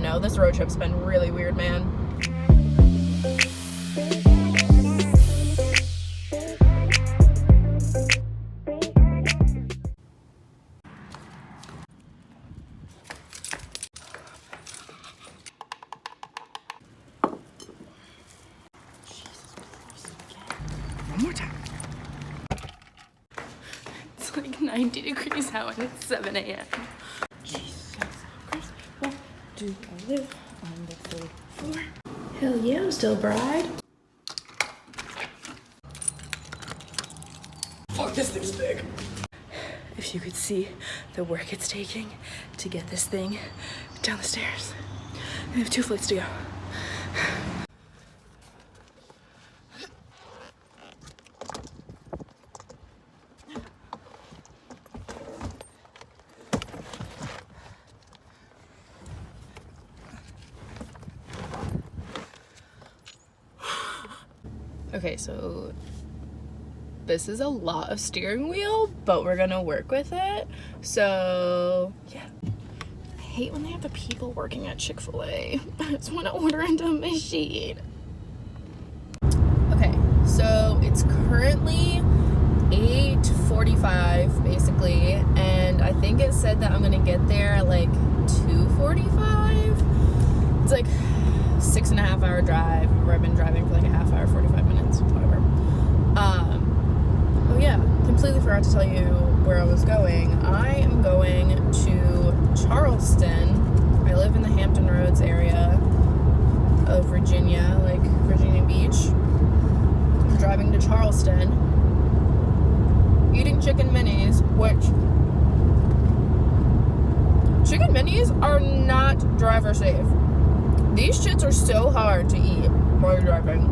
know. This road trip's been really weird, man. One more time. It's like 90 degrees out and it's 7 a.m. Jesus Christ. What do I live on the third floor? Hell yeah, I'm still a bride. Fuck, this thing's big. If you could see the work it's taking to get this thing down the stairs. I have 2 flights to go. Okay, so this is a lot of steering wheel, but we're gonna work with it. So yeah, I hate when they have the people working at Chick-fil-A. I just want to order into a machine. Okay, so it's currently 8:45 basically, and I think it said that I'm gonna get there at like 2:45. It's like 6.5 hour drive where I've been driving for like a half hour, 45 minutes, whatever. Oh yeah, completely forgot to tell you where I was going. I am going to Charleston. I live in the Hampton Roads area of Virginia, like Virginia Beach. I'm driving to Charleston, eating chicken minis, which chicken minis are not driver safe. These shits are so hard to eat while you're driving.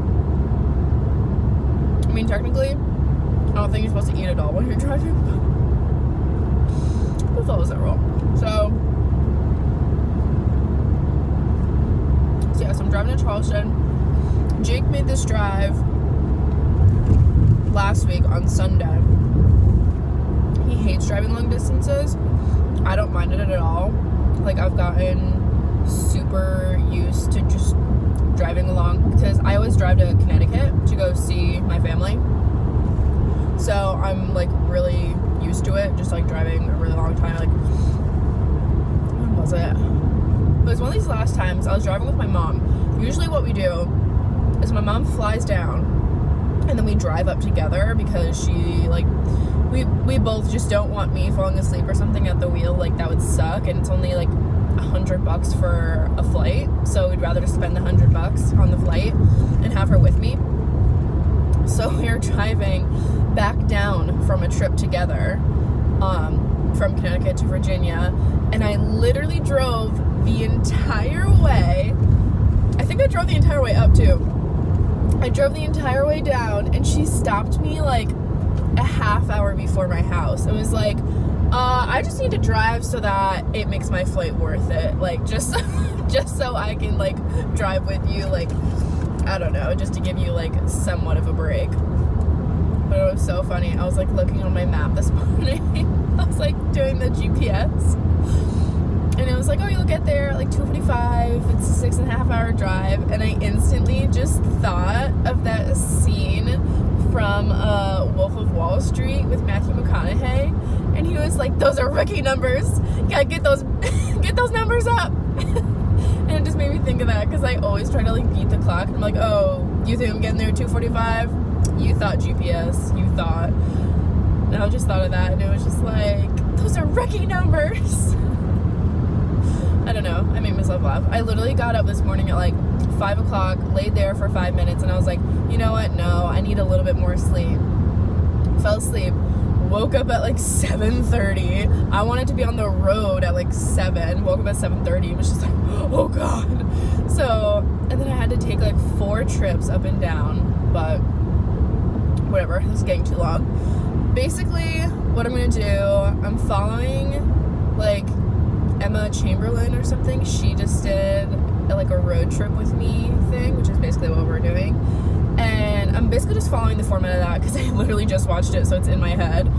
I mean, technically, I don't think you're supposed to eat it all when you're driving. Who follows that rule? So yeah, so I'm driving to Charleston. Jake made this drive last week on Sunday. He hates driving long distances. I don't mind it at all. Like, I've gotten super used to just driving along because I always drive to Connecticut to go see my family, so I'm like really used to it, just like driving a really long time. Like, when was it? It was one of these last times I was driving with my mom. Usually what we do is my mom flies down and then we drive up together because she like we both just don't want me falling asleep or something at the wheel. Like, that would suck, and it's only like $100 for a flight, so we'd rather just spend the $100 on the flight and have her with me. So we were driving back down from a trip together, from Connecticut to Virginia, and I literally drove the entire way. I think I drove the entire way up too. I drove the entire way down, and she stopped me like a half hour before my house. It was like, I just need to drive so that it makes my flight worth it. Like, just so I can, like, drive with you, like, I don't know, just to give you, like, somewhat of a break. But it was so funny. I was, like, looking on my map this morning. I was, like, doing the GPS. And it was like, oh, you'll get there at, like, 2:45. It's a 6.5 hour drive. And I instantly just thought of that scene from Wolf of Wall Street with Matthew McConaughey. And he was like, those are rookie numbers. You gotta get those numbers up. And it just made me think of that, because I always try to, like, beat the clock. And I'm like, oh, you think I'm getting there at 2:45? You thought GPS. You thought. And I just thought of that, and it was just like, those are rookie numbers. I don't know. I made myself laugh. I literally got up this morning at, like, 5 o'clock, laid there for 5 minutes, and I was like, you know what? No, I need a little bit more sleep. Fell asleep. Woke up at like 7:30. I wanted to be on the road at like 7. Woke up at 7:30. It was just like, oh god. So, and then I had to take like 4 trips up and down. But whatever. This is getting too long. Basically, what I'm gonna do, I'm following like Emma Chamberlain or something. She just did like a road trip with me thing, which is basically what we're doing. And I'm basically just following the format of that because I literally just watched it, so it's in my head.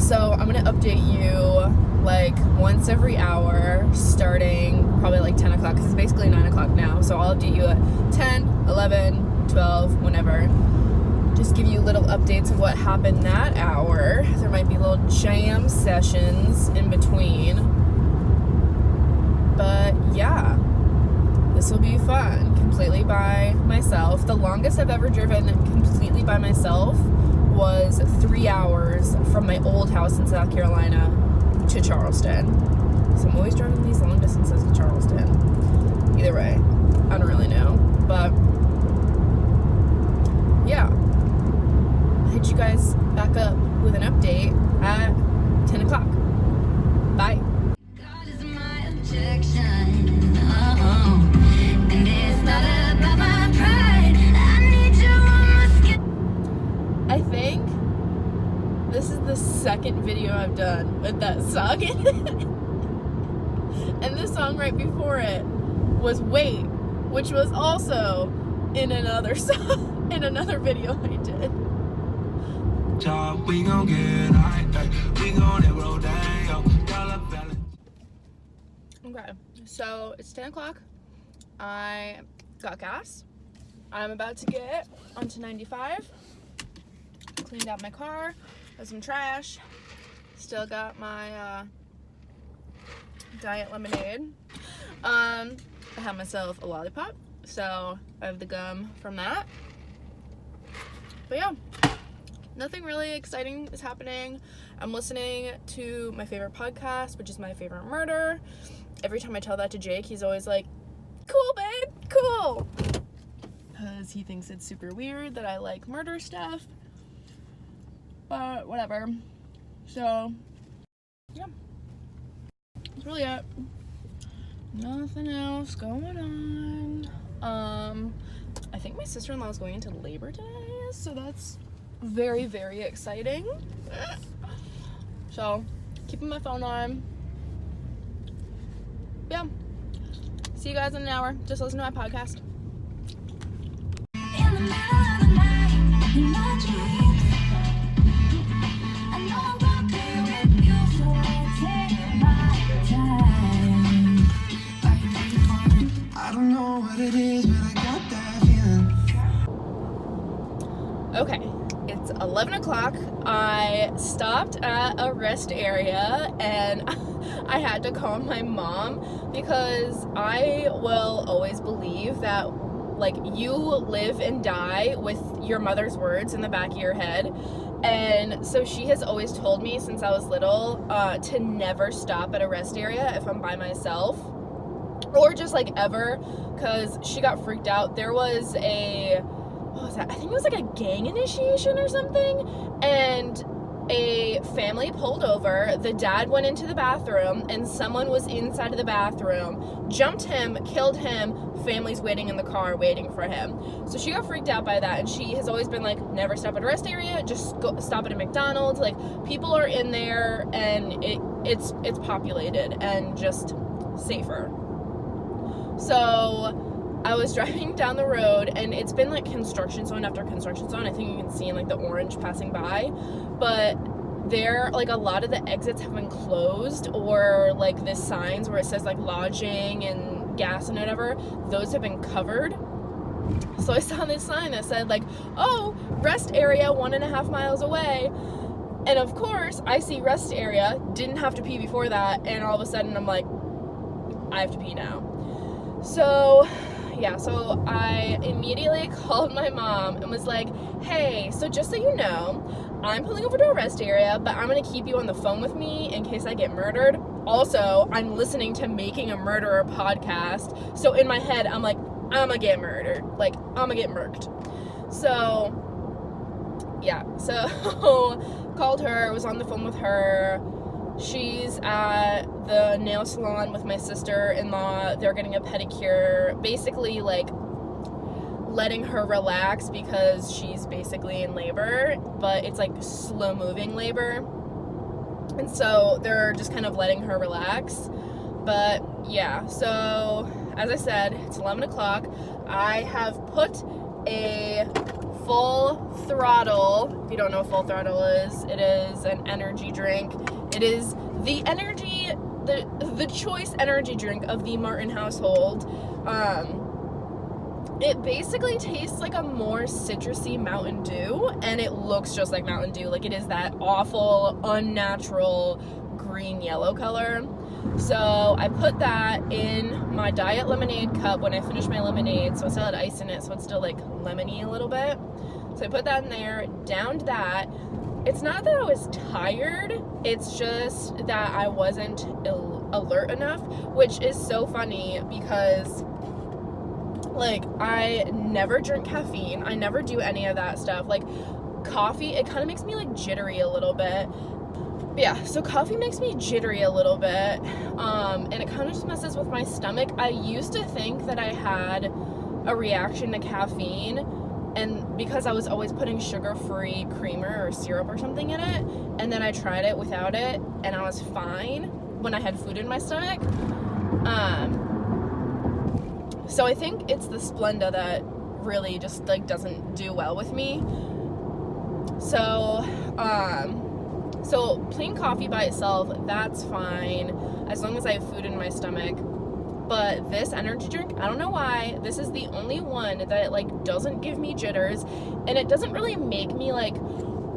So I'm gonna update you like once every hour, starting probably like 10 o'clock, because it's basically 9 o'clock now. So I'll update you at 10, 11, 12, whenever. Just give you little updates of what happened that hour. There might be little jam sessions in between. But yeah, this will be fun. Completely by myself. The longest I've ever driven completely by myself was 3 hours from my old house in South Carolina to Charleston. So I'm always driving these long distances to Charleston. Either way, I don't really know. But yeah, I'll hit you guys back up with an update at 10 o'clock. Bye. God is my objection. And it's not about my pride. I need you on my skin. I think this is the second video I've done with that song in it. And the song right before it was Wait, which was also in another song, in another video I did. We gon' get right, we gon' hit roll down, Okay, so it's 10 o'clock. I got gas. I'm about to get onto 95. Cleaned out my car. Got some trash. Still got my diet lemonade. I have myself a lollipop, so I have the gum from that. But yeah, nothing really exciting is happening. I'm listening to my favorite podcast, which is My Favorite Murder. Every time I tell that to Jake, he's always like, cool, babe, cool. Because he thinks it's super weird that I like murder stuff. But whatever. So, yeah. That's really it. Nothing else going on. I think my sister-in-law is going into labor today, so that's very, very exciting. So, keeping my phone on. Yeah. See you guys in an hour. Just listen to my podcast. In the middle of the night, in my dreams, I know I'll be with you, so I'll take my time. Are you ready for it? I don't know what it is, but I got that feeling. Okay, it's 11 o'clock. I stopped at a rest area and I had to call my mom because I will always believe that, like, you live and die with your mother's words in the back of your head. And so she has always told me since I was little to never stop at a rest area if I'm by myself, or just like ever, because she got freaked out. There was what was that? I think it was like a gang initiation or something, and a family pulled over. The dad went into the bathroom and someone was inside of the bathroom, jumped him, killed him. Family's waiting in the car waiting for him. So she got freaked out by that, and she has always been like, never stop at a rest area, just go stop at a McDonald's. Like, people are in there and it's populated and just safer. So I was driving down the road, and it's been like construction zone after construction zone. I think you can see in like the orange passing by, but there, like, a lot of the exits have been closed, or like the signs where it says like lodging and gas and whatever, those have been covered. So I saw this sign that said like, oh, rest area 1.5 miles away. And of course I see rest area, didn't have to pee before that, and all of a sudden I'm like, I have to pee now. So yeah, so I immediately called my mom and was like, hey, so just so you know, I'm pulling over to a rest area, but I'm gonna keep you on the phone with me in case I get murdered. Also, I'm listening to Making a Murderer podcast, so in my head I'm like, I'm gonna get murdered, like, I'm gonna get murked. So yeah, so called her, was on the phone with her. She's at the nail salon with my sister-in-law. They're getting a pedicure, basically like letting her relax because she's basically in labor, but it's like slow moving labor, and so they're just kind of letting her relax. But yeah, so as I said, it's 11 o'clock. I have put a full throttle. If you don't know what full throttle is, it is an energy drink. It is the energy the choice energy drink of the Martin household. It basically tastes like a more citrusy Mountain Dew, and it looks just like Mountain Dew. Like, it is that awful, unnatural green-yellow color. So I put that in my diet lemonade cup when I finished my lemonade, so I still had ice in it, so it's still like lemony a little bit. So I put that in there, downed that. It's not that I was tired, it's just that I wasn't alert enough, which is so funny because, like, I never drink caffeine. I never do any of that stuff. Like, coffee, it kind of makes me, like, jittery a little bit. But yeah, so coffee makes me jittery a little bit, and it kind of just messes with my stomach. I used to think that I had a reaction to caffeine, and because I was always putting sugar-free creamer or syrup or something in it, and then I tried it without it, and I was fine when I had food in my stomach. So I think it's the Splenda that really just, like, doesn't do well with me. So plain coffee by itself, that's fine, as long as I have food in my stomach. But this energy drink, I don't know why, this is the only one that, like, doesn't give me jitters, and it doesn't really make me, like,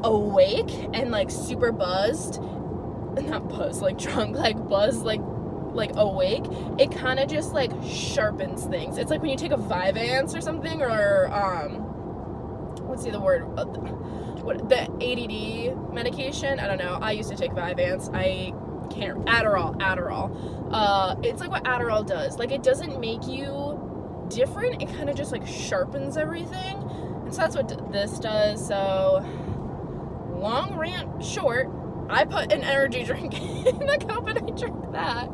awake and, like, super buzzed. Not buzzed, like, drunk, like, buzzed, like awake. It kind of just, like, sharpens things. It's like when you take a Vyvanse or something, or what's the other word? The ADD medication. I don't know. I used to take Vyvanse. I can't. Adderall. It's like what Adderall does. Like, it doesn't make you different. It kind of just, like, sharpens everything. And so that's what this does. So, long rant short, I put an energy drink in the cup and I drank that.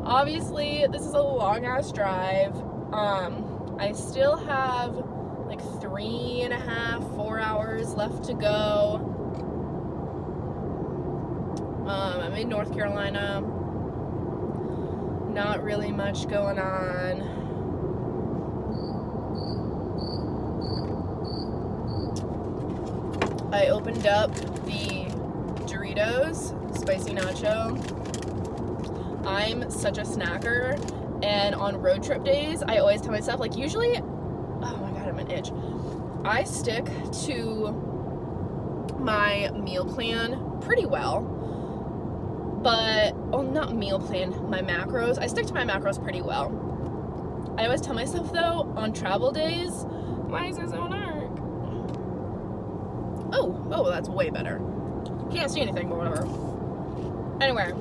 Obviously, this is a long-ass drive. I still have like 3.5, 4 hours left to go. I'm in North Carolina. Not really much going on. I opened up the Doritos Spicy Nacho. I'm such a snacker, and on road trip days, I always tell myself, like, usually, oh my god, I'm an itch. I stick to my meal plan pretty well, but, oh, not meal plan, my macros. I stick to my macros pretty well. I always tell myself, though, on travel days, why is it so dark? Oh, well, that's way better. Can't see anything, but whatever. Anyway,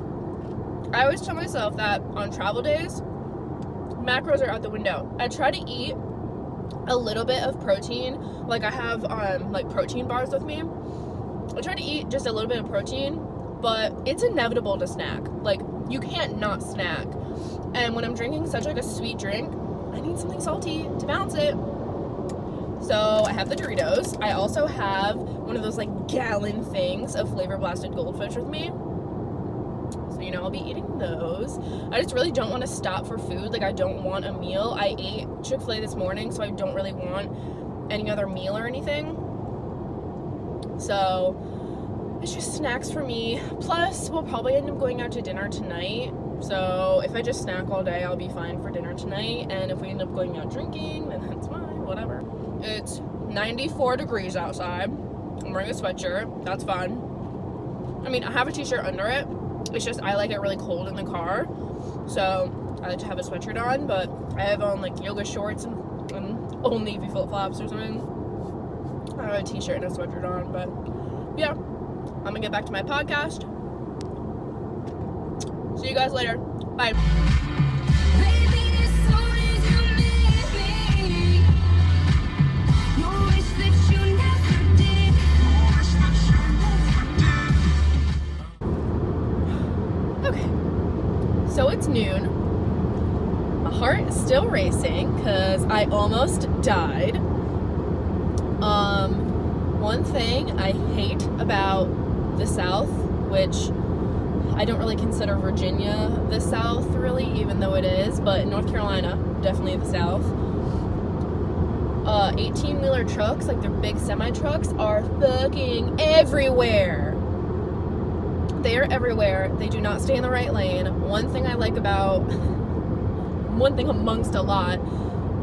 I always tell myself that on travel days, macros are out the window. I try to eat a little bit of protein. Like, I have like protein bars with me. I try to eat just a little bit of protein, but it's inevitable to snack. Like, you can't not snack. And when I'm drinking such like a sweet drink, I need something salty to balance it. So I have the Doritos. I also have one of those like gallon things of Flavor Blasted Goldfish with me. So, you know, I'll be eating those. I just really don't want to stop for food. Like, I don't want a meal. I ate Chick-fil-A this morning, so I don't really want any other meal or anything. So it's just snacks for me. Plus, we'll probably end up going out to dinner tonight. So if I just snack all day, I'll be fine for dinner tonight. And if we end up going out drinking, then that's fine, whatever. It's 94 degrees outside. I'm wearing a sweatshirt. That's fun. I mean, I have a t-shirt under it. It's just I like it really cold in the car. So I like to have a sweatshirt on, but I have on like yoga shorts and old navy flip-flops or something. I have a t-shirt and a sweatshirt on, but yeah. I'm gonna get back to my podcast. See you guys later. Bye. Baby, as soon as you meet me, you wish that you never did. Okay. So it's noon. My heart is still racing because I almost died. One thing I hate about the South, which I don't really consider Virginia the South, really, even though it is, but North Carolina, definitely the South. 18-wheeler trucks, like their big semi-trucks, are fucking everywhere. They are everywhere. They do not stay in the right lane. One thing amongst a lot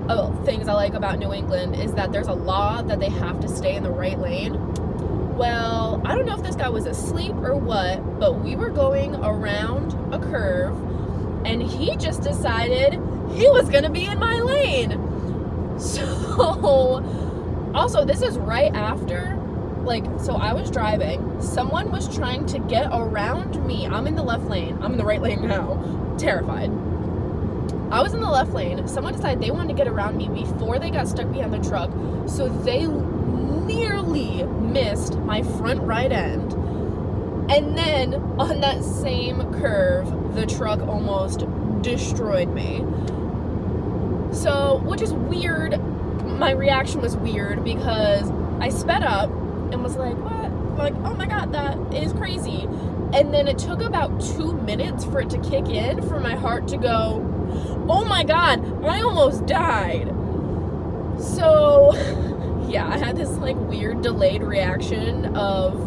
of things I like about New England is that there's a law that they have to stay in the right lane. Well, I don't know if this guy was asleep or what, but we were going around a curve and he just decided he was gonna be in my lane. So, also this is right after, so I was driving, someone was trying to get around me. I'm in the left lane, I'm in the right lane now, terrified. I was in the left lane, someone decided they wanted to get around me before they got stuck behind the truck, so they nearly missed my front right end. And then on that same curve, the truck almost destroyed me. So, which is weird. My reaction was weird because I sped up and was like, what? Like, oh my God, that is crazy. And then it took about 2 minutes for it to kick in, for my heart to go, oh my God, I almost died. So, yeah, I had this weird delayed reaction of,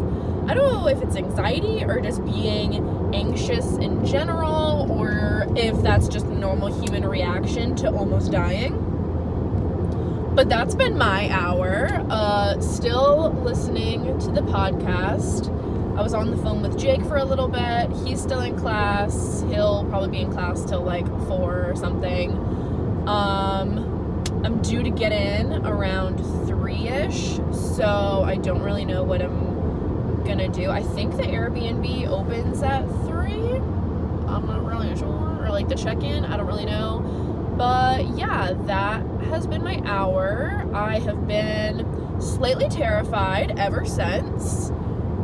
I don't know if it's anxiety or just being anxious in general, or if that's just a normal human reaction to almost dying. But that's been my hour. Still listening to the podcast. I was on the phone with Jake for a little bit. He's still in class. He'll probably be in class till 4 or something. I'm due to get in around 3-ish, so I don't really know what I'm gonna do. I think the Airbnb opens at 3. I'm not really sure. Or the check-in, I don't really know. But yeah, that has been my hour. I have been slightly terrified ever since.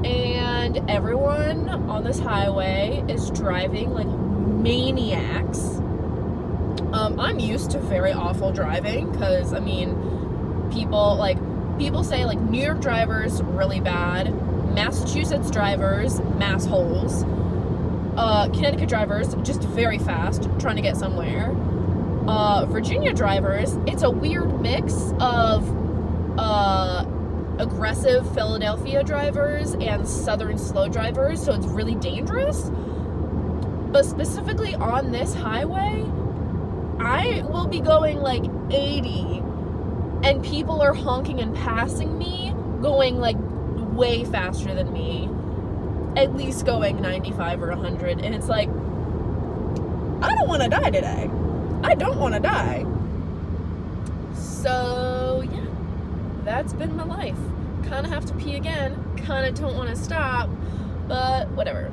And everyone on this highway is driving like maniacs. I'm used to very awful driving because, I mean, people say New York drivers really bad, Massachusetts drivers massholes, Connecticut drivers just very fast trying to get somewhere, Virginia drivers, it's a weird mix of aggressive Philadelphia drivers and southern slow drivers, so it's really dangerous. But specifically on this highway, I will be going 80 and people are honking and passing me, going way faster than me, at least going 95 or 100, and it's I don't want to die today. I don't want to die. So yeah, that's been my life. Kind of have to pee again, kind of don't want to stop, but whatever.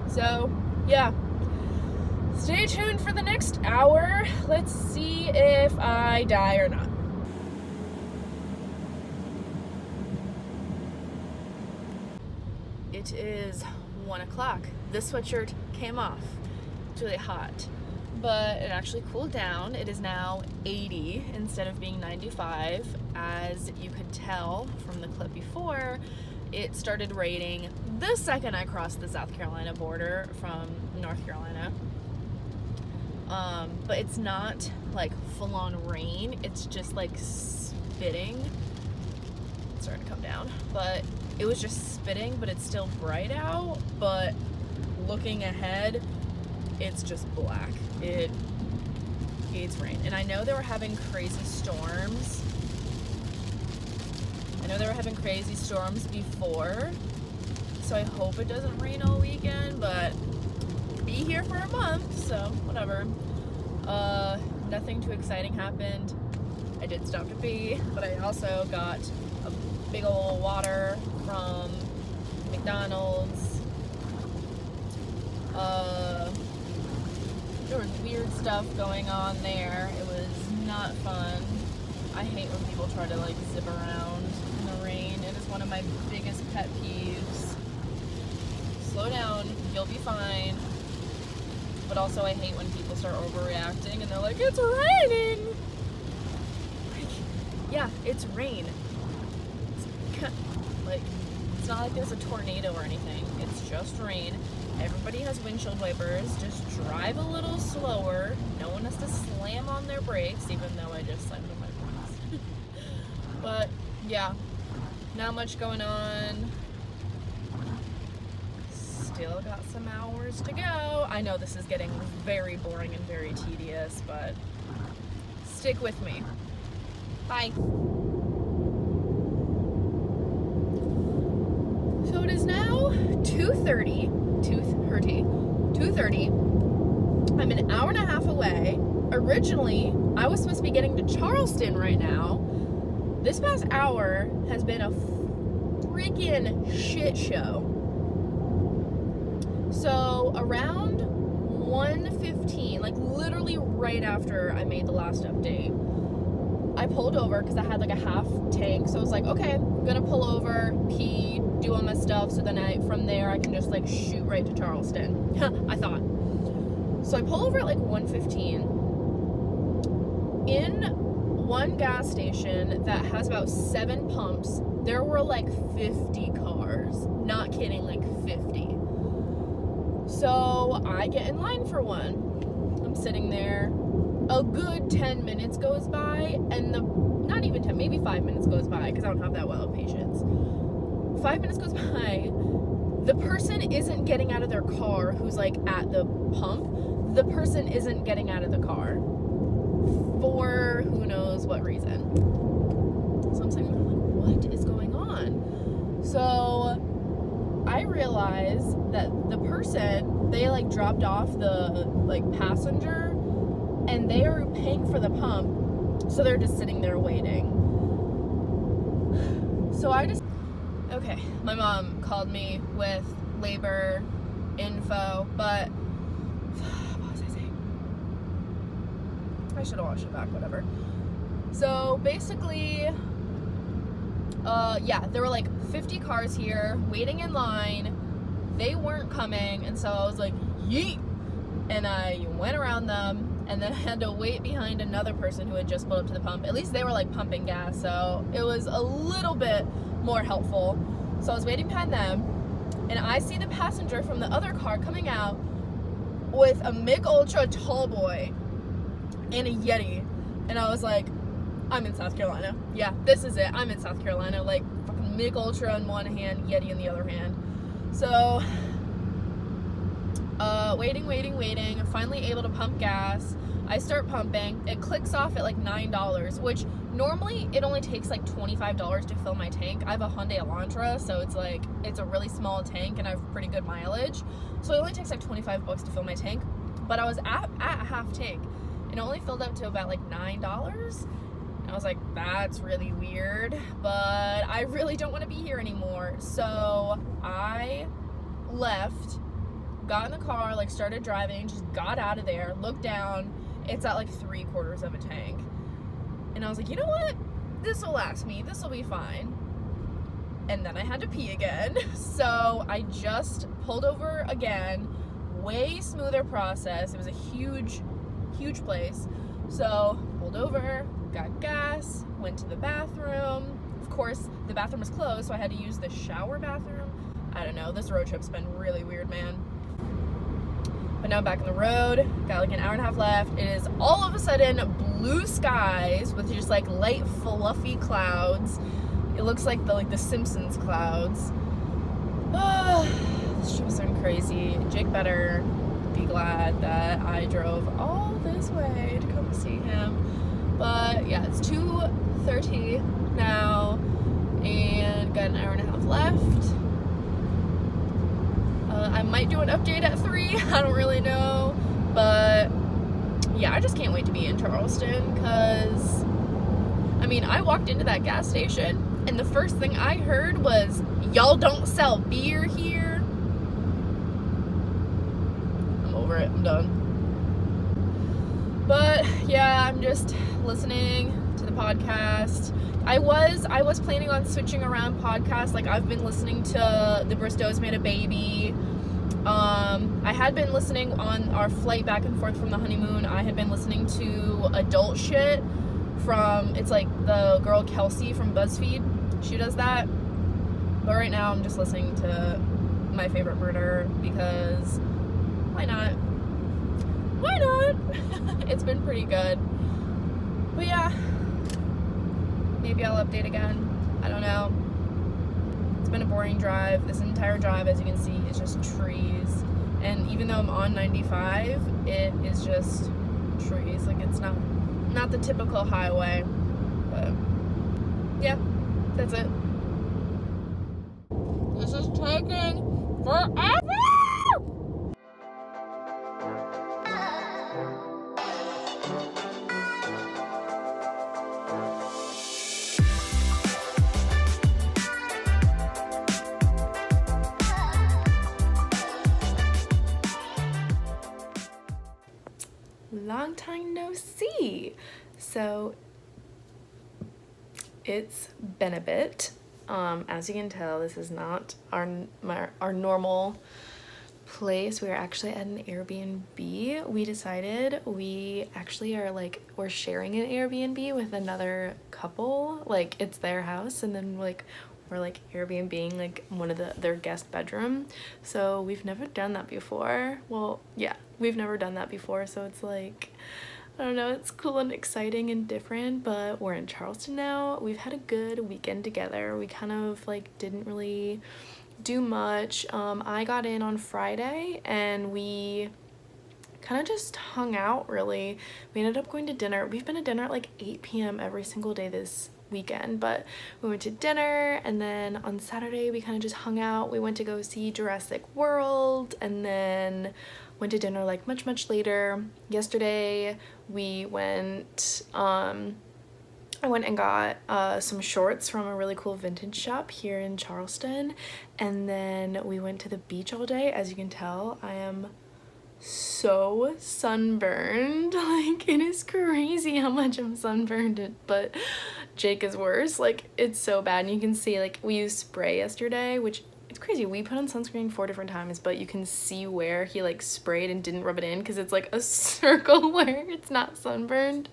So yeah, stay tuned for the next hour. Let's see if I die or not. It is 1 o'clock. This sweatshirt came off. It's really hot, but it actually cooled down. It is now 80 instead of being 95. As you could tell from the clip before, it started raining the second I crossed the South Carolina border from North Carolina. But it's not full-on rain. It's just spitting. It's starting to come down, but it was just spitting, but it's still bright out. But looking ahead, it's just black. It's rain. And I know they were having crazy storms. Before, so I hope it doesn't rain all weekend, but be here for a month, so whatever. Nothing too exciting happened. I did stop to pee, but I also got a big old water from McDonald's. There was weird stuff going on there. It was not fun. I hate when people try to zip around in the rain. It is one of my biggest pet peeves. Slow down, you'll be fine. But also I hate when people start overreacting and they're like, it's raining! Yeah, it's rain. It's not like there's a tornado or anything. It's just rain. Everybody has windshield wipers. Just drive a little slower. No one has to slam on their brakes, even though I just slammed on my brakes. But yeah, not much going on. still got some hours to go. I know this is getting very boring and very tedious, but stick with me. Bye. So it is now 2:30. I'm an hour and a half away. Originally, I was supposed to be getting to Charleston right now. This past hour has been a freaking shit show. So around 1:15, like literally right after I made the last update, I pulled over because I had like a half tank. So I was like, okay, I'm gonna pull over, pee, do all my stuff, so then from there I can just like shoot right to Charleston. I thought. So I pull over at like 1:15. In one gas station that has about 7 pumps, there were like 50 cars. Not kidding, like 50. So I get in line for one. I'm sitting there. A good 10 minutes goes by, and not even 10, maybe 5 minutes goes by, because I don't have that well of patience. 5 minutes goes by. The person isn't getting out of their car who's like at the pump. The person isn't getting out of the car for who knows what reason. So I'm sitting there like, what is going on? So I realize that the person, they like dropped off the like passenger, and they are paying for the pump, so they're just sitting there waiting. So okay, my mom called me with labor info, but what was I saying? I should have watched it back, whatever. So basically, yeah, there were like 50 cars here waiting in line. They weren't coming, and so I was like, yeet! And I went around them, and then I had to wait behind another person who had just pulled up to the pump. At least they were like pumping gas, so it was a little bit more helpful. So I was waiting behind them, and I see the passenger from the other car coming out with a Mick Ultra tall boy and a Yeti. And I was like, I'm in South Carolina. Yeah, this is it. I'm in South Carolina. Like, fucking Mick Ultra in one hand, Yeti in the other hand. So, waiting. I'm finally able to pump gas. I start pumping. It clicks off at like $9, which normally it only takes like $25 to fill my tank. I have a Hyundai Elantra, so it's like, it's a really small tank and I have pretty good mileage. So it only takes like $25 to fill my tank. But I was at half tank, and it only filled up to about like $9. I was like, that's really weird, but I really don't want to be here anymore. So I left, got in the car, like started driving, just got out of there, looked down, it's at like 3/4 of a tank. And I was like, you know what? This will last me, this will be fine. And then I had to pee again. So I just pulled over again, way smoother process. It was a huge place. So pulled over, got gas, went to the bathroom. Of course, the bathroom was closed, so I had to use the shower bathroom. I don't know, this road trip's been really weird, man. But now I'm back on the road, got like an hour and a half left. It is all of a sudden blue skies with just like light fluffy clouds. It looks like the Simpsons clouds. This trip is so crazy. Jake better be glad that I drove all this way to come see him. But yeah, it's 2:30 now, and got an hour and a half left. I might do an update at 3, I don't really know, but yeah, I just can't wait to be in Charleston, because I mean, I walked into that gas station and the first thing I heard was, y'all don't sell beer here. I'm over it, I'm done. But yeah, I'm just listening to the podcast. I was planning on switching around podcasts. Like, I've been listening to The Bristows Made a Baby. I had been listening on our flight back and forth from the honeymoon. I had been listening to adult shit from, it's like the girl Kelsey from BuzzFeed. She does that. But right now I'm just listening to My Favorite Murder, because why not? Why not? It's been pretty good. But yeah, maybe I'll update again. I don't know. been a boring drive. This entire drive, as you can see, is just trees. And even though I'm on 95, it is just trees. Like, it's not the typical highway. But yeah, that's it. This is taking forever! Long time no see. So it's been a bit. As you can tell, this is not our normal place. We're actually at an Airbnb. We decided we actually are like, we're sharing an Airbnb with another couple. Like, it's their house, and then like we're like Airbnb-ing like one of their guest bedroom. So we've never done that before. Well, yeah, we've never done that before. So it's like, I don't know, it's cool and exciting and different, but we're in Charleston now. We've had a good weekend together. We kind of like didn't really do much. I got in on Friday and we kind of just hung out really. We ended up going to dinner. We've been to dinner at like 8 p.m. every single day this weekend, but we went to dinner, and then on Saturday we kind of just hung out. We went to go see Jurassic World, and then went to dinner like much later. Yesterday we went I went and got some shorts from a really cool vintage shop here in Charleston, and then we went to the beach all day. As you can tell, I am so sunburned. Like, it is crazy how much I'm sunburned, but Jake is worse. Like, it's so bad. And you can see, like, we used spray yesterday, which it's crazy. We put on sunscreen 4 different times, but you can see where he like sprayed and didn't rub it in because it's like a circle where it's not sunburned.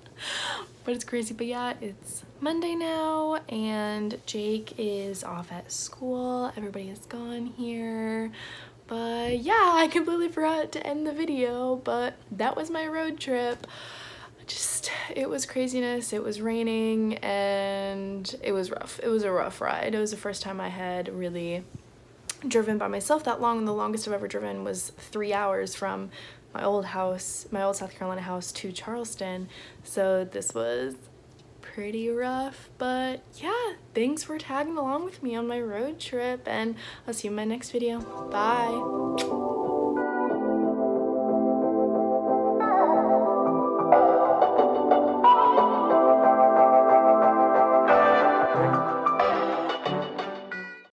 But it's crazy. But yeah, it's Monday now and Jake is off at school. Everybody is gone here. But yeah, I completely forgot to end the video, but that was my road trip. It was craziness. It was raining and it was rough. It was a rough ride. It was the first time I had really driven by myself that long. The longest I've ever driven was 3 hours from my old South Carolina house to Charleston. So this was pretty rough, but yeah, thanks for tagging along with me on my road trip, and I'll see you in my next video. Bye.